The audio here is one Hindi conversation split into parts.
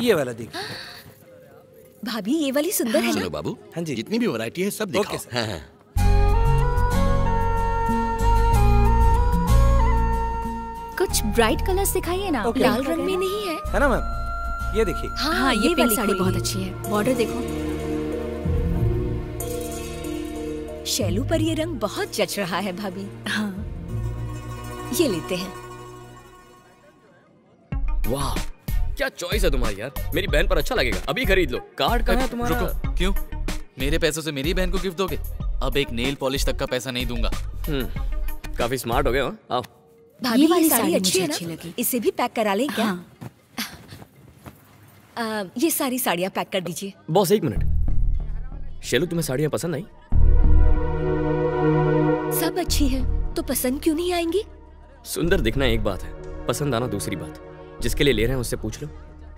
ये वाला देखिए। भाभी ये वाली सुंदर है ना? चलो बाबू, हाँ जी, जितनी भी वैरायटी है सब दिखाओ। सर। हाँ। कुछ ब्राइट कलर्स दिखाइए ना। लाल रंग में नहीं है ना मैम? ये देखिए। हाँ, ये पिंक साड़ी बहुत अच्छी है। बॉर्डर देखो। शैलू पर ये रंग बहुत जच रहा है भाभी। हाँ, ये लेते हैं। वाह, क्या चॉइस है तुम्हारी यार। मेरी बहन पर अच्छा लगेगा, अभी खरीद लो। कार्ड कहाँ है तुम्हारा? रुको, क्यों? मेरे पैसों से मेरी बहन को गिफ्ट दोगे? अब एक नेल पॉलिश तक का पैसा नहीं दूंगा। काफी स्मार्ट हो गए हो। आओ। भाभी ये वाली ये साड़ी साड़ी अच्छी है मुझे अच्छी ना? लगी। इसे भी पैक करा लें क्या? हाँ। ये सारी साड़ियाँ पैक कर दीजिए। बॉस एक मिनट, शैलू तुम्हें साड़ियाँ पसंद आई? सब अच्छी है तो पसंद क्यों नहीं आएंगी? सुंदर दिखना एक बात है, पसंद आना दूसरी बात। जिसके लिए ले रहे हैं उससे पूछ लो।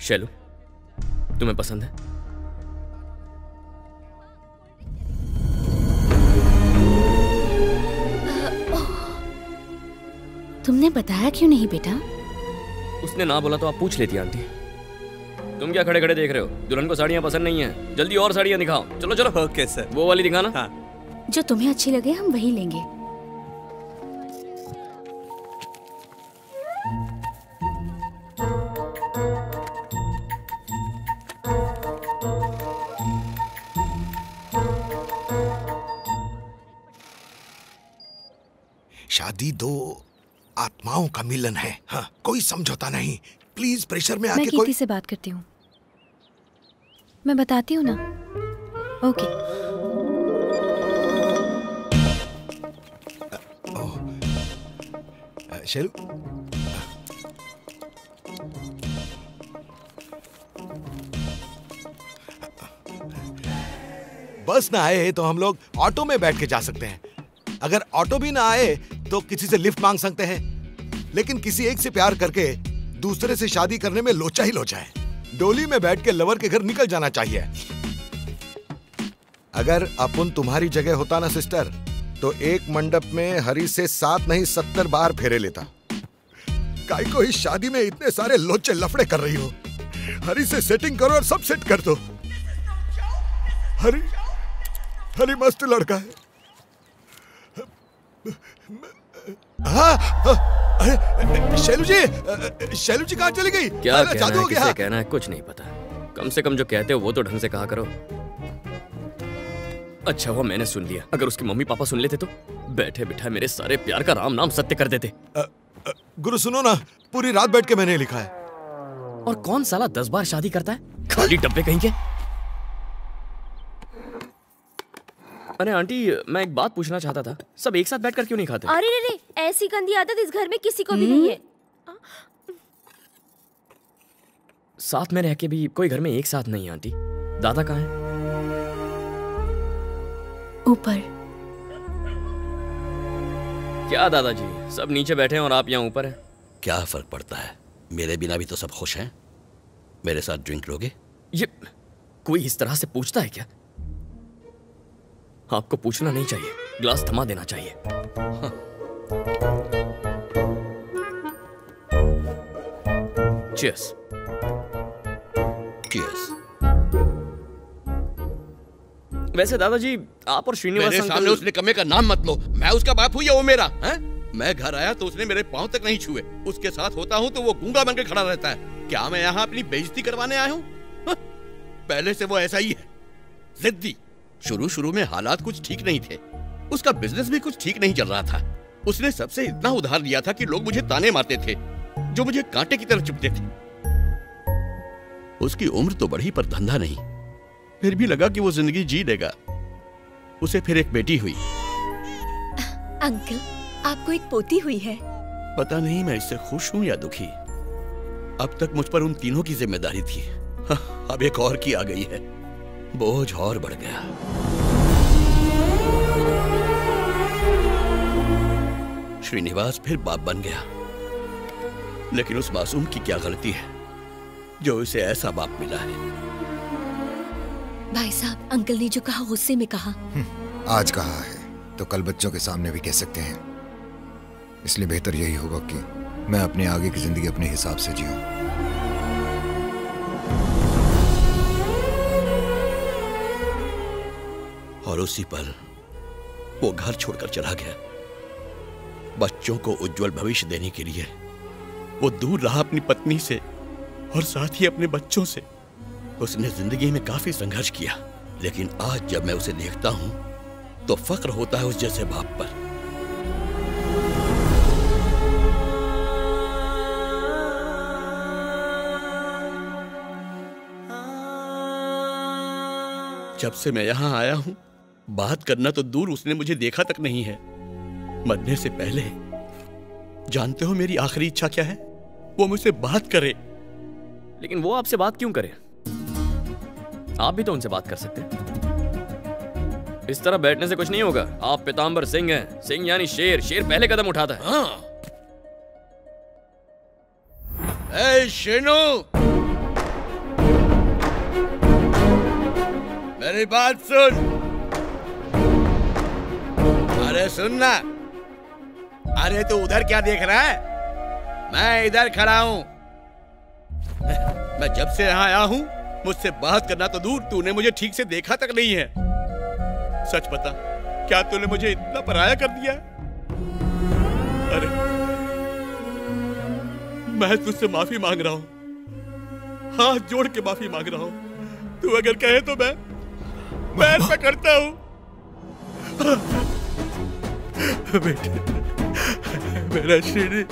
शैलू, तुम्हें पसंद है? तुमने बताया क्यों नहीं बेटा? उसने ना बोला तो आप पूछ लेती आंटी। तुम क्या खड़े खड़े देख रहे हो? दुल्हन को साड़ियाँ पसंद नहीं है? जल्दी और साड़ियाँ दिखाओ। चलो चलो। Okay sir. वो वाली दिखाना। हाँ। जो तुम्हें अच्छी लगे हम वही लेंगे। शादी दो आत्माओं का मिलन है। हाँ, कोई समझौता नहीं। प्लीज प्रेशर में आके मैं कीर्ति से बात करती हूँ, मैं बताती हूँ ना। ओके। शैलू, बस ना आए तो हम लोग ऑटो में बैठ के जा सकते हैं। अगर ऑटो भी ना आए तो किसी से लिफ्ट मांग सकते हैं। लेकिन किसी एक से प्यार करके दूसरे से शादी करने में लोचा ही लोचा है। डोली में बैठ के लवर के घर निकल जाना चाहिए। अगर अपन तुम्हारी जगह होता ना सिस्टर, तो एक मंडप में हरी से 7 नहीं 70 बार फेरे लेता। काई को इस शादी में इतने सारे लोचे लफड़े कर रही हो? हरी से सेटिंग करो और सब सेट कर दो। हरी मस्त लड़का है। शैलू जी कहाँ चली गई? क्या कहना है, किसे कहना है कुछ नहीं पता। कम से कम जो कहते हो वो तो ढंग से कहा करो। अच्छा हुआ मैंने सुन लिया, अगर उसकी मम्मी पापा सुन लेते तो बैठे बिठाए मेरे सारे प्यार का राम नाम सत्य कर देते। गुरु सुनो ना, पूरी रात बैठ के मैंने लिखा है। और कौन साला 10 बार शादी करता है? खाली डब्बे कहीं के। अरे आंटी, मैं एक बात पूछना चाहता था, सब एक साथ बैठकर क्यों नहीं खाते? अरे रे, ऐसी गंदी आदत इस घर में किसी को भी नहीं है। साथ में रह के भी कोई घर में एक साथ नहीं। आंटी, दादा कहाँ है? ऊपर। क्या दादाजी, सब नीचे बैठे हैं और आप यहाँ ऊपर हैं? क्या फर्क पड़ता है, मेरे बिना भी तो सब खुश हैं। मेरे साथ ड्रिंक लोगे? ये कोई इस तरह से पूछता है क्या? आपको पूछना नहीं चाहिए, ग्लास थमा देना चाहिए। चीयर्स। चीयर्स। वैसे दादाजी, आप और श्रीनिवास मेरे सामने उसने कमे का नाम मत लो। मैं उसका बाप हूँ या वो मेरा है? मैं घर आया तो उसने मेरे पांव तक नहीं छुए। उसके साथ होता हूँ तो वो गूंगा बनकर खड़ा रहता है। क्या मैं यहाँ अपनी बेइज्जती करवाने आया हूँ? पहले से वो ऐसा ही है, जिद्दी। शुरू में हालात कुछ ठीक नहीं थे, उसका बिजनेस भी कुछ ठीक नहीं चल रहा था। उसने सबसे इतना उधार लिया था कि लोग मुझे ताने मारते थे, जो मुझे कांटे की तरह चुभते थे। उसकी उम्र तो बढ़ी पर धंधा नहीं। फिर भी लगा कि वो जिंदगी जी लेगा। उसे फिर एक बेटी हुई। अंकल, आपको एक पोती हुई है। पता नहीं मैं इससे खुश हूं या दुखी। अब तक मुझ पर उन तीनों की जिम्मेदारी थी, अब एक और की आ गई है। बोझ और बढ़ गया। श्रीनिवास फिर बाप बन गया, लेकिन उस मासूम की क्या गलती है जो उसे ऐसा बाप मिला है? भाई साहब, अंकल ने जो कहा गुस्से में कहा। आज कहा है तो कल बच्चों के सामने भी कह सकते हैं। इसलिए बेहतर यही होगा कि मैं अपने आगे की जिंदगी अपने हिसाब से जीऊं। और उसी पल वो घर छोड़कर चला गया। बच्चों को उज्जवल भविष्य देने के लिए वो दूर रहा अपनी पत्नी से और साथ ही अपने बच्चों से। उसने जिंदगी में काफी संघर्ष किया, लेकिन आज जब मैं उसे देखता हूं तो फक्र होता है उस जैसे बाप पर। जब से मैं यहां आया हूं, बात करना तो दूर उसने मुझे देखा तक नहीं है। मरने से पहले जानते हो मेरी आखिरी इच्छा क्या है? वो मुझसे बात करे। लेकिन वो आपसे बात क्यों करे? आप भी तो उनसे बात कर सकते हैं। इस तरह बैठने से कुछ नहीं होगा। आप पीतांबर सिंह हैं। सिंह यानी शेर। शेर पहले कदम उठाता है। हाँ। ए शेनू, मेरी बात सुन। अरे सुनना। अरे तू उधर क्या देख रहा है? मैं इधर खड़ा हूं। मैं जब से यहाँ आया हूं, मुझसे बात करना तो दूर, तूने मुझे ठीक से देखा तक नहीं है। सच बता, क्या तूने मुझे इतना पराया कर दिया? अरे मैं तुझसे माफी मांग रहा हूं, हाथ जोड़ के माफी मांग रहा हूं। तू अगर कहे तो मैं पैर पकड़ता हूं। बेटे, मेरा श्री।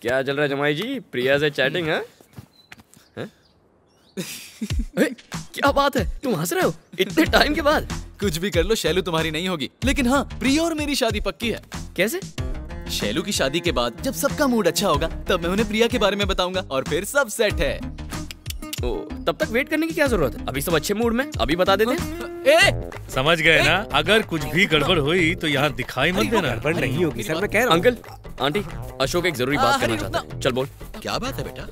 क्या चल रहा है जमाई जी? प्रिया से चैटिंग है? क्या बात है, तुम हंस रहे हो इतने टाइम के बाद? कुछ भी कर लो, शैलू तुम्हारी नहीं होगी। लेकिन हाँ, प्रिया और मेरी शादी पक्की है। कैसे? शैलू की शादी के बाद जब सबका मूड अच्छा होगा तब मैं उन्हें प्रिया के बारे में बताऊंगा और फिर सब सेट है। ओ, तब तक वेट करने की क्या जरूरत है? अभी सब अच्छे मूड में, अभी बता देते हैं। समझ गए ना? अगर कुछ भी गड़बड़ हुई तो यहाँ दिखाई मत देना। गड़बड़ नहीं होगी सर, मैं कह रहा हूँ। अंकल, आंटी, अशोक एक जरूरी बात करना चाहता है। चल बोल। क्या बात है बेटा?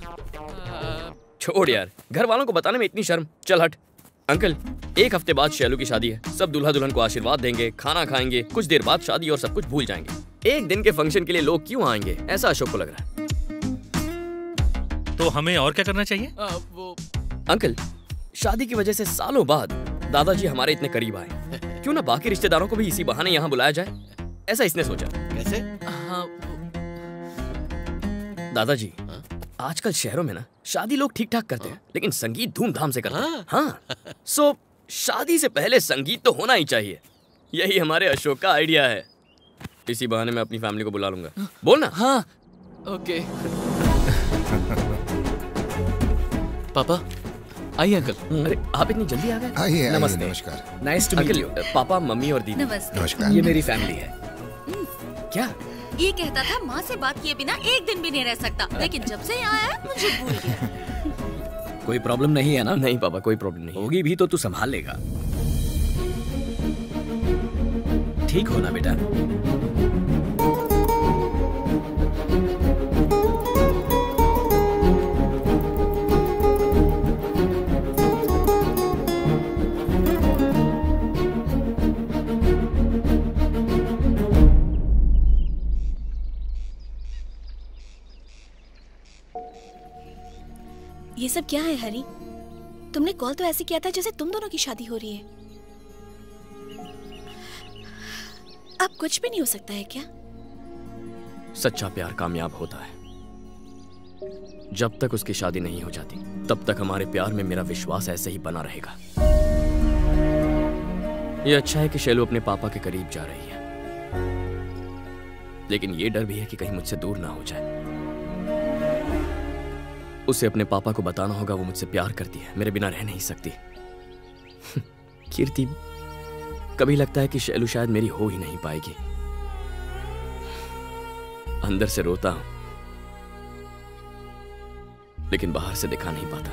छोड़ यार, घर वालों को बताने में इतनी शर्म। चल हट। अंकल, एक हफ्ते बाद शैलू की शादी है। सब दूल्हा दुल्हन को आशीर्वाद देंगे, खाना खाएंगे, कुछ देर बाद शादी और सब कुछ भूल जाएंगे। एक दिन के फंक्शन के लिए लोग क्यों आएंगे, ऐसा अशोक को लग रहा है। तो हमें और क्या करना चाहिए? अंकल, शादी की वजह से सालों बाद दादाजी हमारे इतने करीब आए। क्यों ना बाकी रिश्तेदारों को भी इसी बहाने यहाँ बुलाया जाए, ऐसा इसने सोचा। कैसे? दादाजी, आजकल शहरों में ना शादी लोग ठीक ठाक करते हैं, लेकिन संगीत धूमधाम से करते हैं। हाँ, सो शादी से पहले संगीत तो होना ही चाहिए। यही हमारे अशोक का आइडिया है। इसी बहाने मैं अपनी फैमिली को बुला लूंगा। बोल ना। हाँ, ओके। पापा, आइए अंकल। अरे आप इतनी जल्दी आ गए? आइए, नमस्ते। नमस्कार। Nice to meet you. Papa, mummy और दीदी। नमस्कार। ये मेरी फैमिली है। क्या? ये कहता था माँ से बात किए बिना एक दिन भी नहीं रह सकता, लेकिन जब से यहाँ आया मुझे भूल गया। कोई प्रॉब्लम नहीं है ना? नहीं पापा, कोई प्रॉब्लम नहीं। होगी भी तो तू संभाल लेगा। ठीक हो ना बेटा? ये सब क्या है हरी? तुमने कॉल तो ऐसे किया था जैसे तुम दोनों की शादी हो रही है। अब कुछ भी नहीं हो सकता है क्या? सच्चा प्यार कामयाब होता है। जब तक उसकी शादी नहीं हो जाती, तब तक हमारे प्यार में मेरा विश्वास ऐसे ही बना रहेगा। ये अच्छा है कि शैलू अपने पापा के करीब जा रही है, लेकिन ये डर भी है कि कहीं मुझसे दूर ना हो जाए। उसे अपने पापा को बताना होगा वो मुझसे प्यार करती है, मेरे बिना रह नहीं सकती। कीर्ति, कभी लगता है कि शैलू शायद मेरी हो ही नहीं पाएगी। अंदर से रोता हूं, लेकिन बाहर से दिखा नहीं पाता।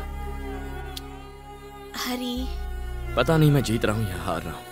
हरी, पता नहीं मैं जीत रहा हूं या हार रहा हूं।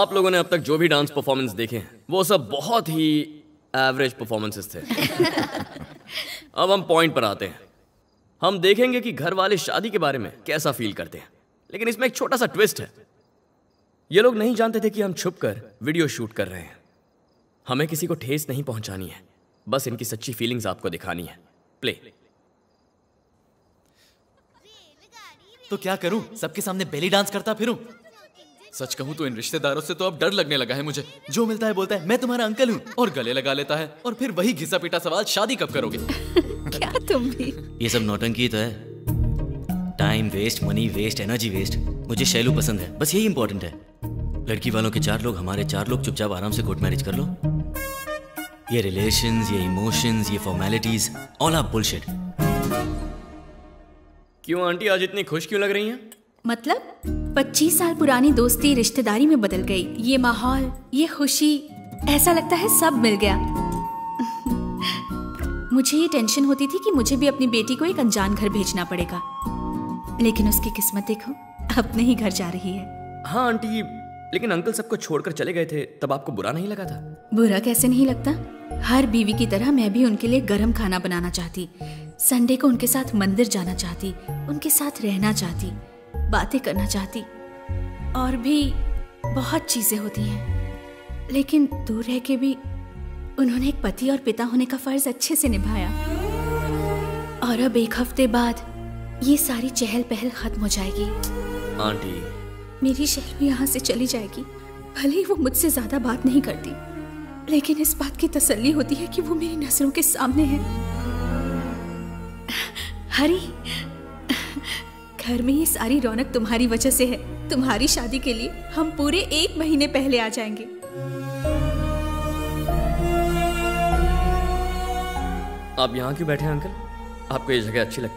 आप लोगों ने अब तक जो भी डांस परफॉर्मेंस देखे हैं वो सब बहुत ही एवरेज परफॉर्मेंसेस थे। अब हम पॉइंट पर आते हैं। हम देखेंगे कि घर वाले शादी के बारे में कैसा फील करते हैं, लेकिन इसमें एक छोटा सा ट्विस्ट है। ये लोग नहीं जानते थे कि हम छुपकर वीडियो शूट कर रहे हैं। हमें किसी को ठेस नहीं पहुंचानी है, बस इनकी सच्ची फीलिंग्स आपको दिखानी है। प्ले। तो क्या करूं? सबके सामने बेली डांस करता फिरूं? सच कहूं तो इन रिश्तेदारों से तो अब डर लगने लगा है मुझे। जो मिलता है बोलता है मैं तुम्हारा अंकल हूं और गले लगा लेता है, और फिर वही घिसा पीटा सवाल, शादी कब करोगे? क्या तुम भी? ये सब नौटंकी तो है। Time waste, money waste, energy waste. मुझे शैलू पसंद है, बस यही इंपॉर्टेंट है। लड़की वालों के 4 लोग, हमारे 4 लोग, चुपचाप आराम से कोर्ट मैरिज कर लो। ये रिलेशंस, ये इमोशंस, ये फॉर्मेलिटीज, ऑल आर बुलशिट। क्यों आंटी आज इतनी खुश क्यों लग रही हैं? मतलब 25 साल पुरानी दोस्ती रिश्तेदारी में बदल गई। ये माहौल, ये खुशी, ऐसा लगता है सब मिल गया। मुझे ये टेंशन होती थी कि मुझे भी अपनी बेटी को एक अनजान घर भेजना पड़ेगा, लेकिन उसकी किस्मत देखो, अपने ही घर जा रही है। हाँ आंटी, लेकिन अंकल सबको छोड़कर चले गए थे, तब आपको बुरा नहीं लगा था? बुरा कैसे नहीं लगता। हर बीवी की तरह मैं भी उनके लिए गरम खाना बनाना चाहती, संडे को उनके साथ मंदिर जाना चाहती, उनके साथ रहना चाहती, बातें करना चाहती, और भी बहुत चीजें होती हैं। लेकिन दूर रह के भी उन्होंने एक पति और पिता होने का फर्ज अच्छे से निभाया। और अब 1 हफ्ते बाद ये सारी चहल पहल खत्म हो जाएगी। आंटी, मेरी शैलू यहाँ से चली जाएगी। भले ही वो मुझसे ज्यादा बात नहीं करती, लेकिन इस बात की तसल्ली होती है कि वो मेरी नजरों के सामने है। हरी, घर में ये सारी रौनक तुम्हारी वजह से है। तुम्हारी शादी के लिए हम पूरे 1 महीने पहले आ जाएंगे। आप यहाँ क्यों बैठे हैं अंकल? आपको ये जगह अच्छी लगती है?